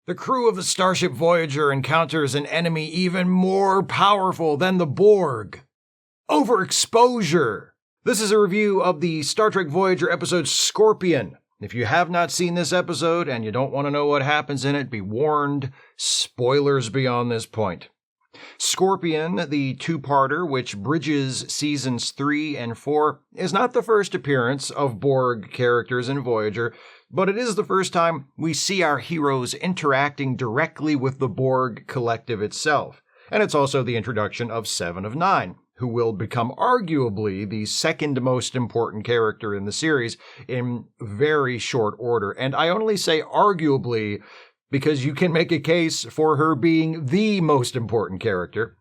The crew of the Starship Voyager encounters an enemy even more powerful than the Borg. Overexposure! This is a review of the Star Trek Voyager episode Scorpion. If you have not seen this episode and you don't want to know what happens in it, be warned, spoilers beyond this point. Scorpion, the two-parter which bridges seasons 3 and 4, is not the first appearance of Borg characters in Voyager, but it is the first time we see our heroes interacting directly with the Borg collective itself. And it's also the introduction of 7 of 9, who will become arguably the second most important character in the series in very short order. And I only say arguably because you can make a case for her being the most important character.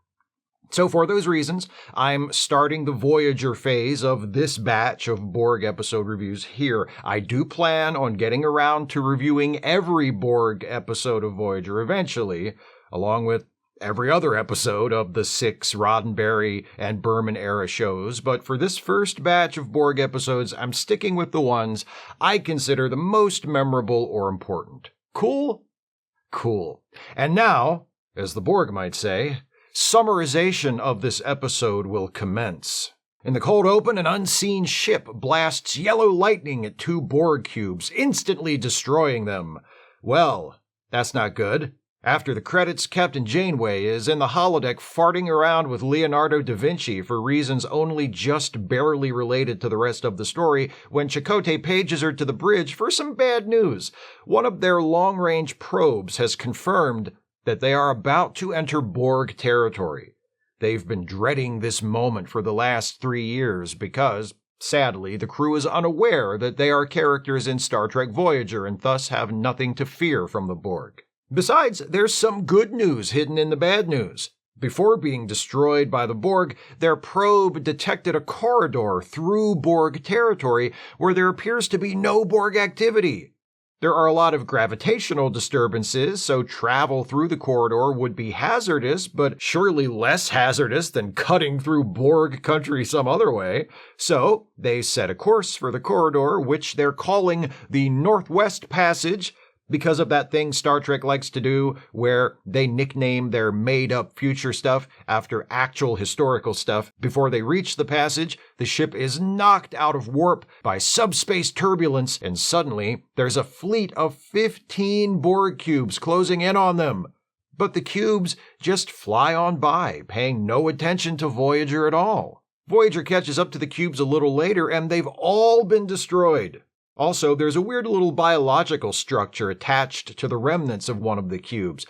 So for those reasons, I'm starting the Voyager phase of this batch of Borg episode reviews here. I do plan on getting around to reviewing every Borg episode of Voyager eventually, along with every other episode of the 6 Roddenberry and Berman era shows, but for this first batch of Borg episodes, I'm sticking with the ones I consider the most memorable or important. Cool? Cool. And now, as the Borg might say, summarization of this episode will commence. In the cold open, an unseen ship blasts yellow lightning at 2 Borg cubes, instantly destroying them. Well, that's not good. After the credits, Captain Janeway is in the holodeck farting around with Leonardo da Vinci for reasons only just barely related to the rest of the story when Chakotay pages her to the bridge for some bad news. One of their long-range probes has confirmed that they are about to enter Borg territory. They've been dreading this moment for the last 3 years because, sadly, the crew is unaware that they are characters in Star Trek Voyager and thus have nothing to fear from the Borg. Besides, there's some good news hidden in the bad news. Before being destroyed by the Borg, their probe detected a corridor through Borg territory where there appears to be no Borg activity. There are a lot of gravitational disturbances, so travel through the corridor would be hazardous, but surely less hazardous than cutting through Borg country some other way. So they set a course for the corridor, which they're calling the Northwest Passage, because of that thing Star Trek likes to do where they nickname their made-up future stuff after actual historical stuff. Before they reach the passage, the ship is knocked out of warp by subspace turbulence, and suddenly there's a fleet of 15 Borg cubes closing in on them. But the cubes just fly on by, paying no attention to Voyager at all. Voyager catches up to the cubes a little later, and they've all been destroyed. Also, there's a weird little biological structure attached to the remnants of one of the cubes.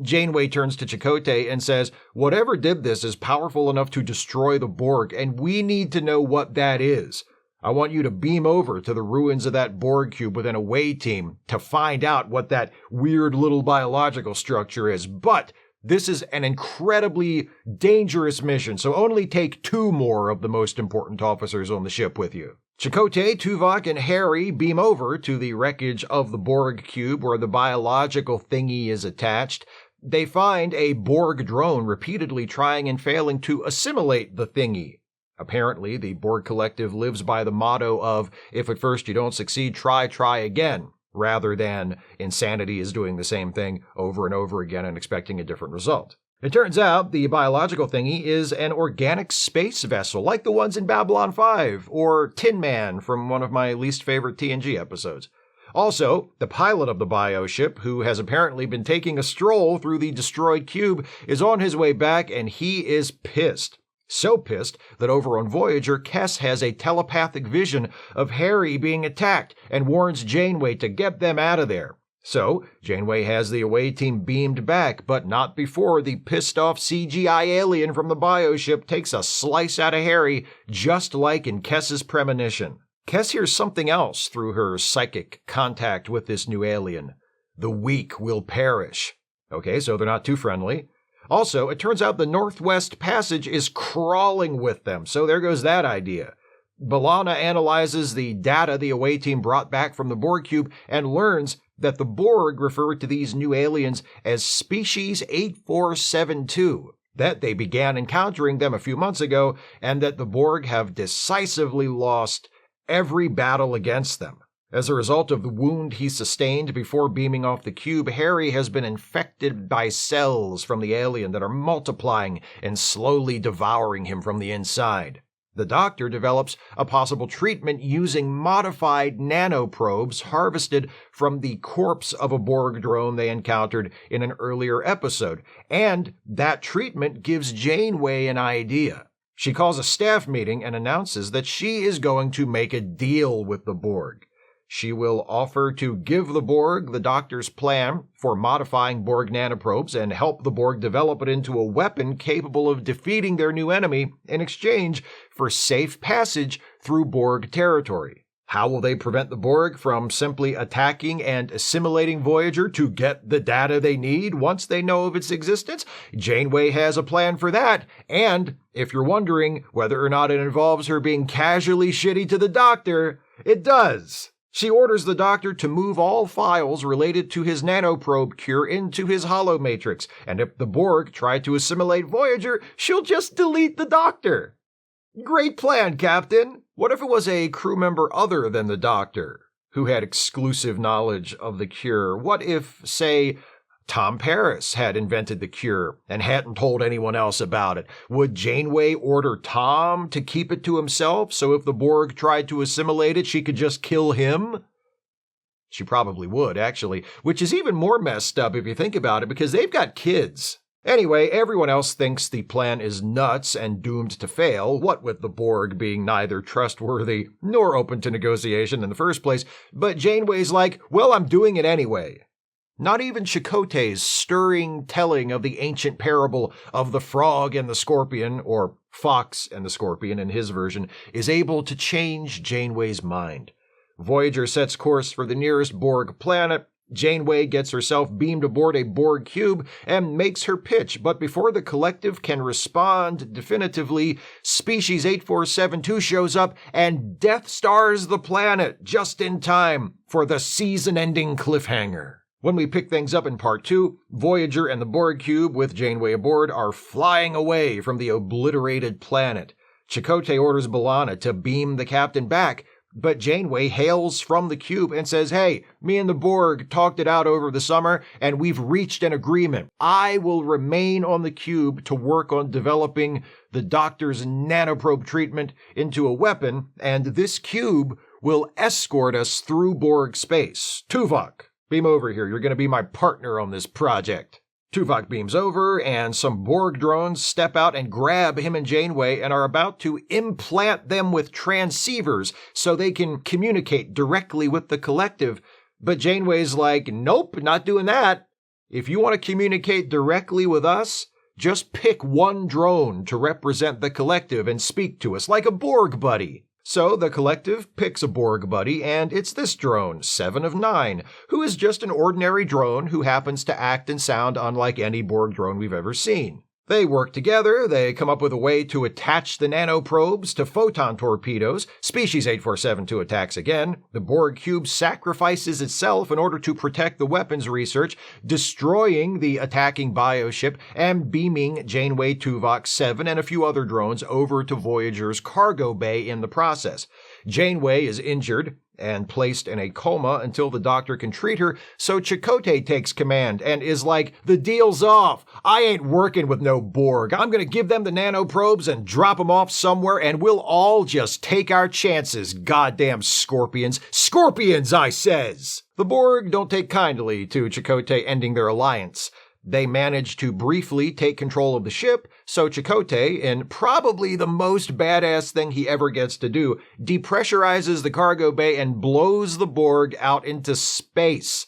Janeway turns to Chakotay and says, "Whatever did this is powerful enough to destroy the Borg, and we need to know what that is. I want you to beam over to the ruins of that Borg cube with an away team to find out what that weird little biological structure is. But this is an incredibly dangerous mission, so only take 2 more of the most important officers on the ship with you." Chakotay, Tuvok, and Harry beam over to the wreckage of the Borg cube where the biological thingy is attached. They find a Borg drone repeatedly trying and failing to assimilate the thingy. Apparently, the Borg collective lives by the motto of, if at first you don't succeed, try again, rather than insanity is doing the same thing over and over again and expecting a different result. It turns out the biological thingy is an organic space vessel, like the ones in Babylon 5, or Tin Man from one of my least favorite TNG episodes. Also, the pilot of the bioship, who has apparently been taking a stroll through the destroyed cube, is on his way back, and he is pissed. So pissed that over on Voyager, Kes has a telepathic vision of Harry being attacked and warns Janeway to get them out of there. So, Janeway has the away team beamed back, but not before the pissed-off CGI alien from the bioship takes a slice out of Harry, just like in Kes's premonition. Kes hears something else through her psychic contact with this new alien. The weak will perish. Okay, so they're not too friendly. Also, it turns out the Northwest Passage is crawling with them, so there goes that idea. B'Elanna analyzes the data the away team brought back from the Borg cube and learns that the Borg refer to these new aliens as Species 8472, that they began encountering them a few months ago, and that the Borg have decisively lost every battle against them. As a result of the wound he sustained before beaming off the cube, Harry has been infected by cells from the alien that are multiplying and slowly devouring him from the inside. The Doctor develops a possible treatment using modified nanoprobes harvested from the corpse of a Borg drone they encountered in an earlier episode, and that treatment gives Janeway an idea. She calls a staff meeting and announces that she is going to make a deal with the Borg. She will offer to give the Borg the Doctor's plan for modifying Borg nanoprobes and help the Borg develop it into a weapon capable of defeating their new enemy in exchange for safe passage through Borg territory. How will they prevent the Borg from simply attacking and assimilating Voyager to get the data they need once they know of its existence? Janeway has a plan for that, and if you're wondering whether or not it involves her being casually shitty to the Doctor, it does. She orders the Doctor to move all files related to his nanoprobe cure into his holomatrix, and if the Borg try to assimilate Voyager, she'll just delete the Doctor. Great plan, Captain. What if it was a crew member other than the Doctor who had exclusive knowledge of the cure? What if, say, Tom Paris had invented the cure and hadn't told anyone else about it? Would Janeway order Tom to keep it to himself so if the Borg tried to assimilate it, she could just kill him? She probably would, actually, which is even more messed up if you think about it because they've got kids. Anyway, everyone else thinks the plan is nuts and doomed to fail, what with the Borg being neither trustworthy nor open to negotiation in the first place, but Janeway's like, well, I'm doing it anyway. Not even Chakotay's stirring telling of the ancient parable of the frog and the scorpion, or fox and the scorpion in his version, is able to change Janeway's mind. Voyager sets course for the nearest Borg planet. Janeway gets herself beamed aboard a Borg cube and makes her pitch, but before the collective can respond definitively, Species 8472 shows up and Death Stars the planet just in time for the season-ending cliffhanger. When we pick things up in Part 2, Voyager and the Borg cube with Janeway aboard are flying away from the obliterated planet. Chakotay orders B'Elanna to beam the captain back, but Janeway hails from the cube and says, hey, me and the Borg talked it out over the summer, and we've reached an agreement. I will remain on the cube to work on developing the Doctor's nanoprobe treatment into a weapon, and this cube will escort us through Borg space. Tuvok, beam over here. You're going to be my partner on this project. Tuvok beams over, and some Borg drones step out and grab him and Janeway and are about to implant them with transceivers so they can communicate directly with the collective. But Janeway's like, nope, not doing that. If you want to communicate directly with us, just pick one drone to represent the collective and speak to us like a Borg buddy. So the collective picks a Borg buddy, and it's this drone, 7 of 9, who is just an ordinary drone who happens to act and sound unlike any Borg drone we've ever seen. They work together, they come up with a way to attach the nanoprobes to photon torpedoes. Species 8472 attacks again. The Borg cube sacrifices itself in order to protect the weapons research, destroying the attacking bioship and beaming Janeway, Tuvok, 7, and a few other drones over to Voyager's cargo bay in the process. Janeway is injured and placed in a coma until the Doctor can treat her, so Chakotay takes command and is like, the deal's off. I ain't working with no Borg. I'm gonna give them the nanoprobes and drop them off somewhere, and we'll all just take our chances, goddamn scorpions. Scorpions, I says! The Borg don't take kindly to Chakotay ending their alliance. They manage to briefly take control of the ship, so Chakotay, in probably the most badass thing he ever gets to do, depressurizes the cargo bay and blows the Borg out into space.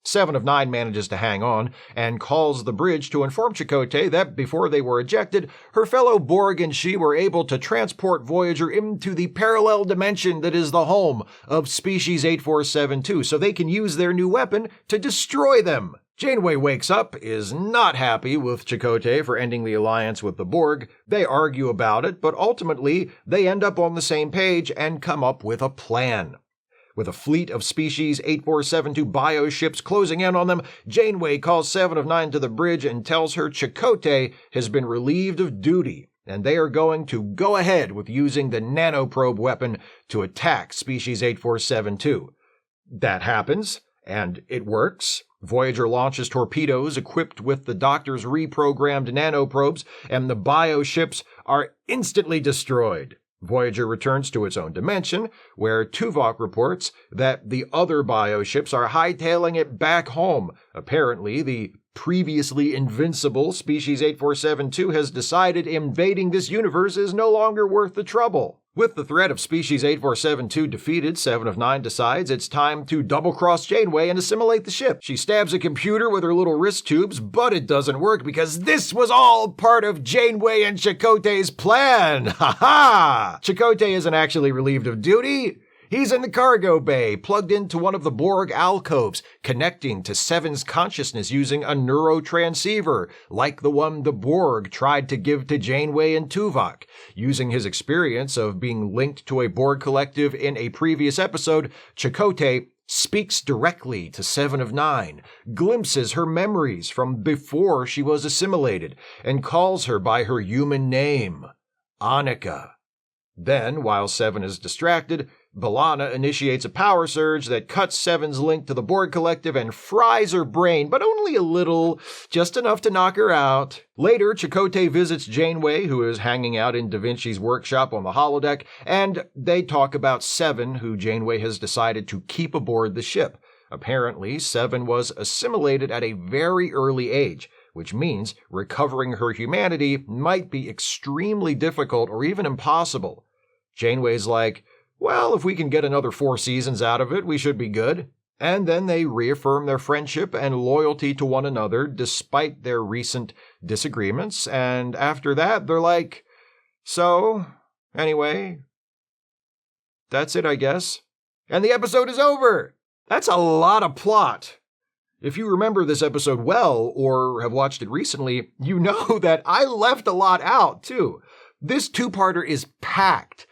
7 of 9 manages to hang on and calls the bridge to inform Chakotay that before they were ejected, her fellow Borg and she were able to transport Voyager into the parallel dimension that is the home of Species 8472, so they can use their new weapon to destroy them. Janeway wakes up, is not happy with Chakotay for ending the alliance with the Borg. They argue about it, but ultimately they end up on the same page and come up with a plan. With a fleet of Species 8472 bioships closing in on them, Janeway calls 7 of 9 to the bridge and tells her Chakotay has been relieved of duty, and they are going to go ahead with using the nanoprobe weapon to attack Species 8472. That happens, and it works. Voyager launches torpedoes equipped with the Doctor's reprogrammed nanoprobes, and the bioships are instantly destroyed. Voyager returns to its own dimension, where Tuvok reports that the other bioships are hightailing it back home. Apparently, the previously invincible Species 8472 has decided invading this universe is no longer worth the trouble. With the threat of Species 8472 defeated, 7 of 9 decides it's time to double-cross Janeway and assimilate the ship. She stabs a computer with her little wrist tubes, but it doesn't work because this was all part of Janeway and Chakotay's plan! Ha-ha! Chakotay isn't actually relieved of duty. He's in the cargo bay, plugged into one of the Borg alcoves, connecting to Seven's consciousness using a neurotransceiver, like the one the Borg tried to give to Janeway and Tuvok. Using his experience of being linked to a Borg collective in a previous episode, Chakotay speaks directly to 7 of 9, glimpses her memories from before she was assimilated, and calls her by her human name, Annika. Then, while 7 is distracted, B'Elanna initiates a power surge that cuts 7's link to the Borg collective and fries her brain, but only a little, just enough to knock her out. Later, Chakotay visits Janeway, who is hanging out in Da Vinci's workshop on the holodeck, and they talk about 7, who Janeway has decided to keep aboard the ship. Apparently, 7 was assimilated at a very early age, which means recovering her humanity might be extremely difficult or even impossible. Janeway's like, well, if we can get another 4 seasons out of it, we should be good. And then they reaffirm their friendship and loyalty to one another despite their recent disagreements. And after that, they're like, so, anyway, that's it, I guess. And the episode is over. That's a lot of plot. If you remember this episode well, or have watched it recently, you know that I left a lot out, too. This 2-parter is packed.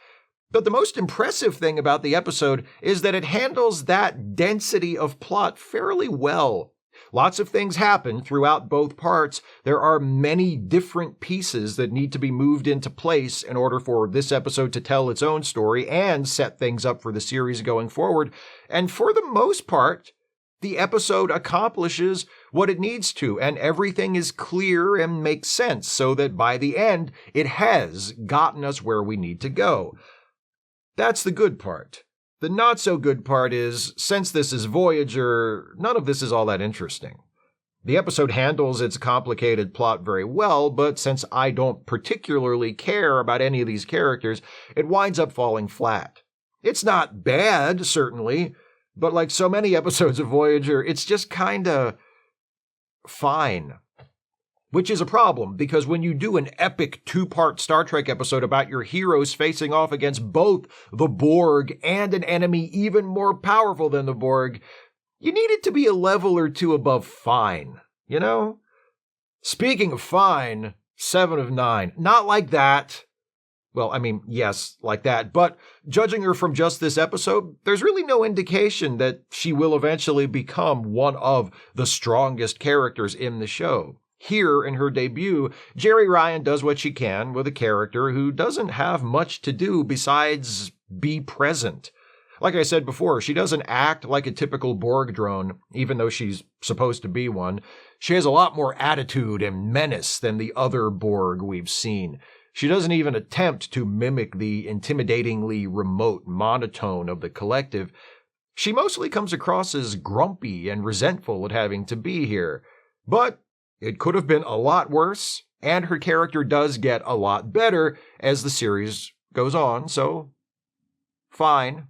But the most impressive thing about the episode is that it handles that density of plot fairly well. Lots of things happen throughout both parts. There are many different pieces that need to be moved into place in order for this episode to tell its own story and set things up for the series going forward. And for the most part, the episode accomplishes what it needs to, and everything is clear and makes sense so that by the end, it has gotten us where we need to go. That's the good part. The not-so-good part is, since this is Voyager, none of this is all that interesting. The episode handles its complicated plot very well, but since I don't particularly care about any of these characters, it winds up falling flat. It's not bad, certainly, but like so many episodes of Voyager, it's just kinda fine. Which is a problem, because when you do an epic 2-part Star Trek episode about your heroes facing off against both the Borg and an enemy even more powerful than the Borg, you need it to be a level or 2 above fine, you know? Speaking of fine, 7 of 9. Not like that. Well, I mean, yes, like that, but judging her from just this episode, there's really no indication that she will eventually become one of the strongest characters in the show. Here, in her debut, Jeri Ryan does what she can with a character who doesn't have much to do besides be present. Like I said before, she doesn't act like a typical Borg drone, even though she's supposed to be one. She has a lot more attitude and menace than the other Borg we've seen. She doesn't even attempt to mimic the intimidatingly remote monotone of the collective. She mostly comes across as grumpy and resentful at having to be here. But it could have been a lot worse, and her character does get a lot better as the series goes on, so fine.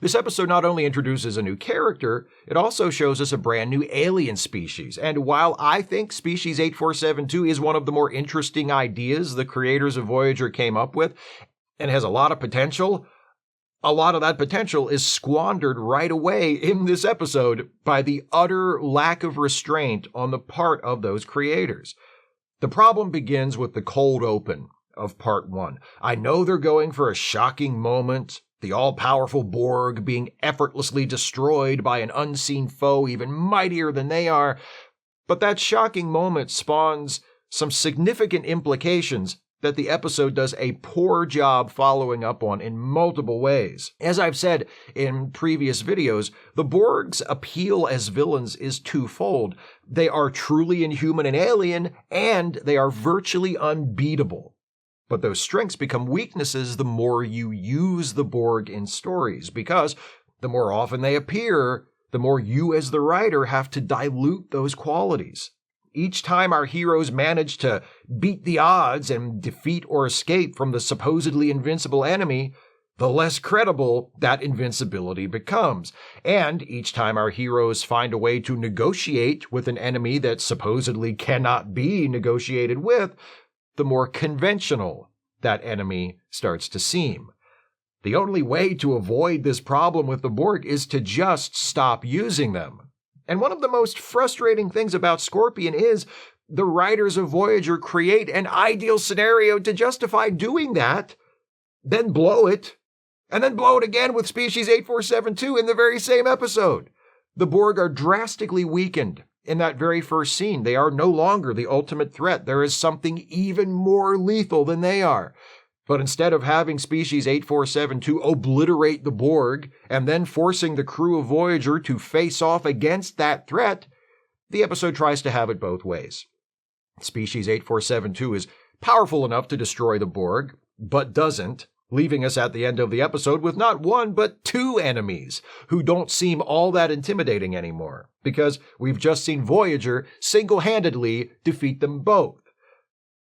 This episode not only introduces a new character, it also shows us a brand new alien species, and while I think Species 8472 is one of the more interesting ideas the creators of Voyager came up with, and has a lot of potential, a lot of that potential is squandered right away in this episode by the utter lack of restraint on the part of those creators. The problem begins with the cold open of Part 1. I know they're going for a shocking moment, the all-powerful Borg being effortlessly destroyed by an unseen foe even mightier than they are, but that shocking moment spawns some significant implications that the episode does a poor job following up on in multiple ways. As I've said in previous videos, the Borg's appeal as villains is twofold. They are truly inhuman and alien, and they are virtually unbeatable. But those strengths become weaknesses the more you use the Borg in stories, because the more often they appear, the more you as the writer have to dilute those qualities. Each time our heroes manage to beat the odds and defeat or escape from the supposedly invincible enemy, the less credible that invincibility becomes. And each time our heroes find a way to negotiate with an enemy that supposedly cannot be negotiated with, the more conventional that enemy starts to seem. The only way to avoid this problem with the Borg is to just stop using them. And one of the most frustrating things about Scorpion is the writers of Voyager create an ideal scenario to justify doing that, then blow it, and then blow it again with Species 8472 in the very same episode. The Borg are drastically weakened in that very first scene. They are no longer the ultimate threat. There is something even more lethal than they are. But instead of having Species 8472 obliterate the Borg and then forcing the crew of Voyager to face off against that threat, the episode tries to have it both ways. Species 8472 is powerful enough to destroy the Borg, but doesn't, leaving us at the end of the episode with not one but two enemies who don't seem all that intimidating anymore, because we've just seen Voyager single-handedly defeat them both.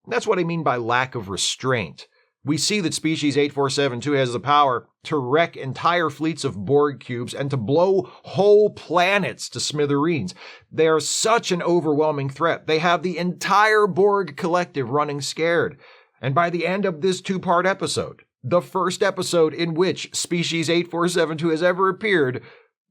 That's what I mean by lack of restraint. We see that Species 8472 has the power to wreck entire fleets of Borg cubes and to blow whole planets to smithereens. They are such an overwhelming threat. They have the entire Borg collective running scared. And by the end of this two-part episode, the first episode in which Species 8472 has ever appeared,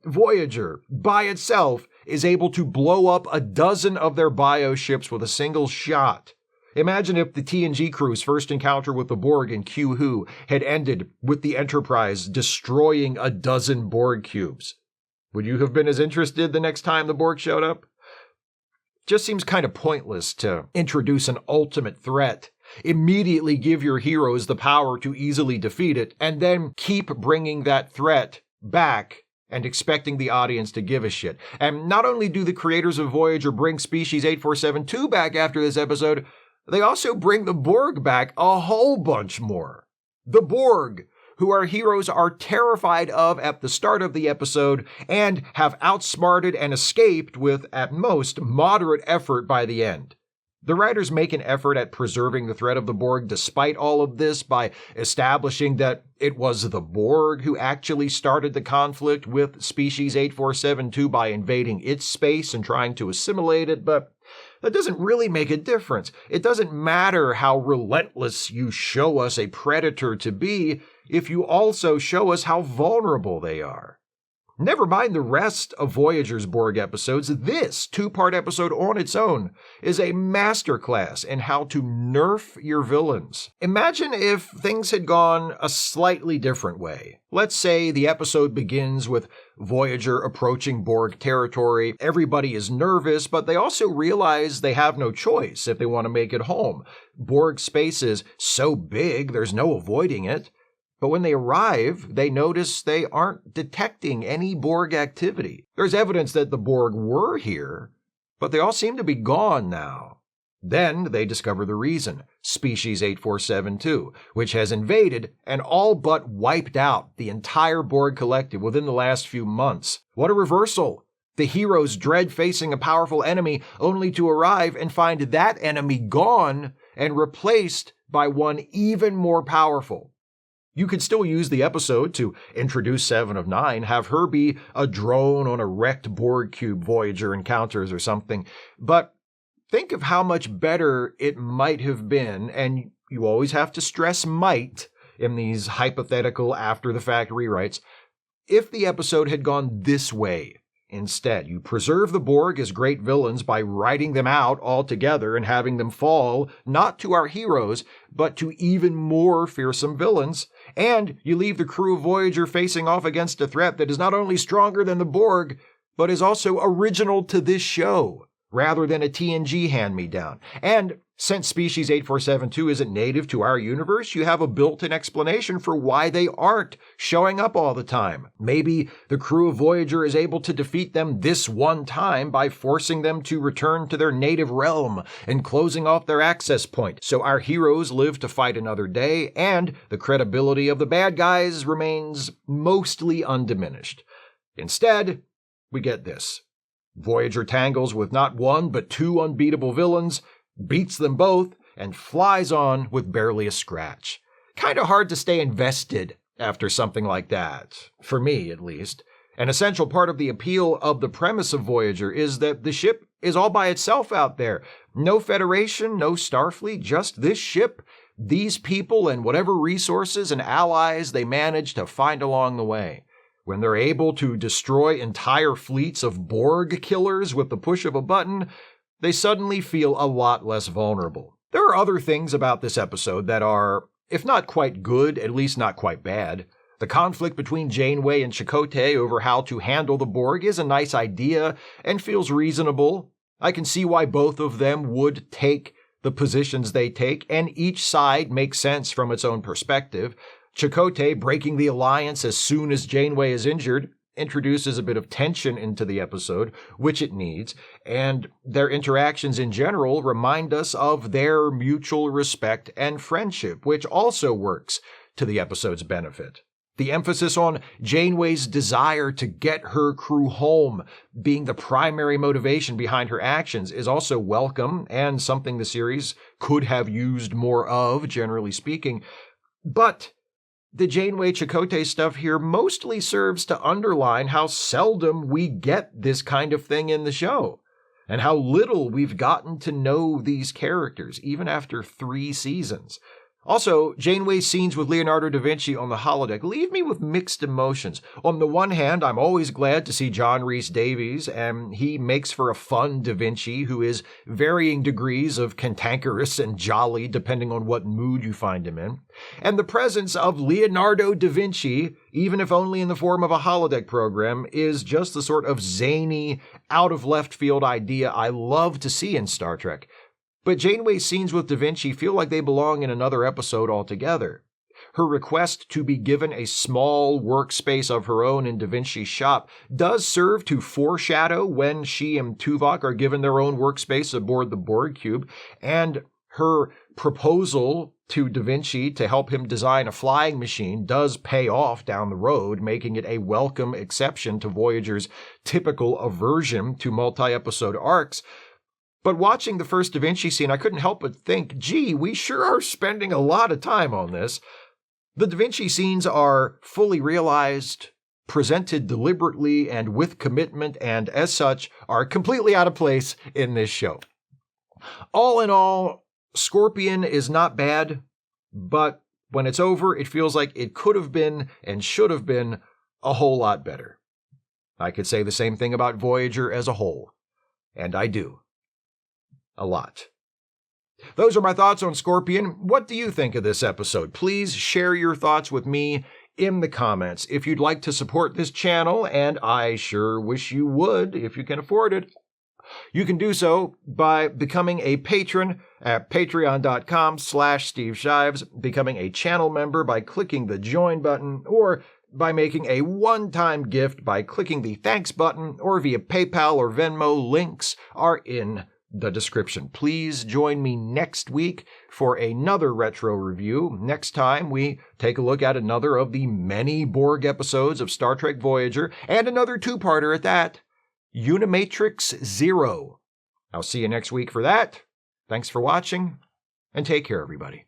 Voyager, by itself, is able to blow up a dozen of their bioships with a single shot. Imagine if the TNG crew's first encounter with the Borg in Q-Who had ended with the Enterprise destroying a dozen Borg cubes. Would you have been as interested the next time the Borg showed up? Just seems kind of pointless to introduce an ultimate threat, immediately give your heroes the power to easily defeat it, and then keep bringing that threat back and expecting the audience to give a shit. And not only do the creators of Voyager bring Species 8472 back after this episode, they also bring the Borg back a whole bunch more. The Borg, who our heroes are terrified of at the start of the episode and have outsmarted and escaped with, at most, moderate effort by the end. The writers make an effort at preserving the threat of the Borg despite all of this by establishing that it was the Borg who actually started the conflict with Species 8472 by invading its space and trying to assimilate it, but that doesn't really make a difference. It doesn't matter how relentless you show us a predator to be if you also show us how vulnerable they are. Never mind the rest of Voyager's Borg episodes, this two-part episode on its own is a masterclass in how to nerf your villains. Imagine if things had gone a slightly different way. Let's say the episode begins with Voyager approaching Borg territory. Everybody is nervous, but they also realize they have no choice if they want to make it home. Borg space is so big, there's no avoiding it. But when they arrive, they notice they aren't detecting any Borg activity. There's evidence that the Borg were here, but they all seem to be gone now. Then they discover the reason, Species 8472, which has invaded and all but wiped out the entire Borg collective within the last few months. What a reversal! The heroes dread facing a powerful enemy only to arrive and find that enemy gone and replaced by one even more powerful. You could still use the episode to introduce 7 of 9, have her be a drone on a wrecked Borg cube Voyager encounters or something, but think of how much better it might have been, and you always have to stress might in these hypothetical after-the-fact rewrites, if the episode had gone this way. Instead, you preserve the Borg as great villains by writing them out altogether and having them fall, not to our heroes, but to even more fearsome villains, and you leave the crew of Voyager facing off against a threat that is not only stronger than the Borg, but is also original to this show, rather than a TNG hand-me-down. And Since species 8472 isn't native to our universe, you have a built-in explanation for why they aren't showing up all the time. Maybe the crew of Voyager is able to defeat them this one time by forcing them to return to their native realm and closing off their access point, so our heroes live to fight another day, and the credibility of the bad guys remains mostly undiminished. Instead, we get this. Voyager tangles with not one but two unbeatable villains, beats them both, and flies on with barely a scratch. Kinda hard to stay invested after something like that. For me, at least. An essential part of the appeal of the premise of Voyager is that the ship is all by itself out there. No Federation, no Starfleet, just this ship, these people, and whatever resources and allies they manage to find along the way. When they're able to destroy entire fleets of Borg killers with the push of a button, they suddenly feel a lot less vulnerable. There are other things about this episode that are, if not quite good, at least not quite bad. The conflict between Janeway and Chakotay over how to handle the Borg is a nice idea and feels reasonable. I can see why both of them would take the positions they take, and each side makes sense from its own perspective. Chakotay breaking the alliance as soon as Janeway is injured introduces a bit of tension into the episode, which it needs, and their interactions in general remind us of their mutual respect and friendship, which also works to the episode's benefit. The emphasis on Janeway's desire to get her crew home being the primary motivation behind her actions is also welcome and something the series could have used more of, generally speaking. But the Janeway Chakotay stuff here mostly serves to underline how seldom we get this kind of thing in the show, and how little we've gotten to know these characters, even after 3 seasons. Also, Janeway's scenes with Leonardo da Vinci on the holodeck leave me with mixed emotions. On the one hand, I'm always glad to see John Rhys-Davies, and he makes for a fun da Vinci who is varying degrees of cantankerous and jolly depending on what mood you find him in. And the presence of Leonardo da Vinci, even if only in the form of a holodeck program, is just the sort of zany, out-of-left-field idea I love to see in Star Trek. But Janeway's scenes with Da Vinci feel like they belong in another episode altogether. Her request to be given a small workspace of her own in Da Vinci's shop does serve to foreshadow when she and Tuvok are given their own workspace aboard the Borg cube, and her proposal to Da Vinci to help him design a flying machine does pay off down the road, making it a welcome exception to Voyager's typical aversion to multi-episode arcs. But watching the first Da Vinci scene, I couldn't help but think, gee, we sure are spending a lot of time on this. The Da Vinci scenes are fully realized, presented deliberately and with commitment, and as such, are completely out of place in this show. All in all, Scorpion is not bad, but when it's over, it feels like it could have been and should have been a whole lot better. I could say the same thing about Voyager as a whole, and I do. A lot. Those are my thoughts on Scorpion. What do you think of this episode? Please share your thoughts with me in the comments. If you'd like to support this channel, and I sure wish you would if you can afford it, you can do so by becoming a patron at patreon.com/Steve Shives, becoming a channel member by clicking the join button, or by making a one-time gift by clicking the thanks button, or via PayPal or Venmo. Links are in the description. Please join me next week for another retro review. Next time, we take a look at another of the many Borg episodes of Star Trek Voyager, and another two-parter at that, Unimatrix Zero. I'll see you next week for that. Thanks for watching, and take care, everybody.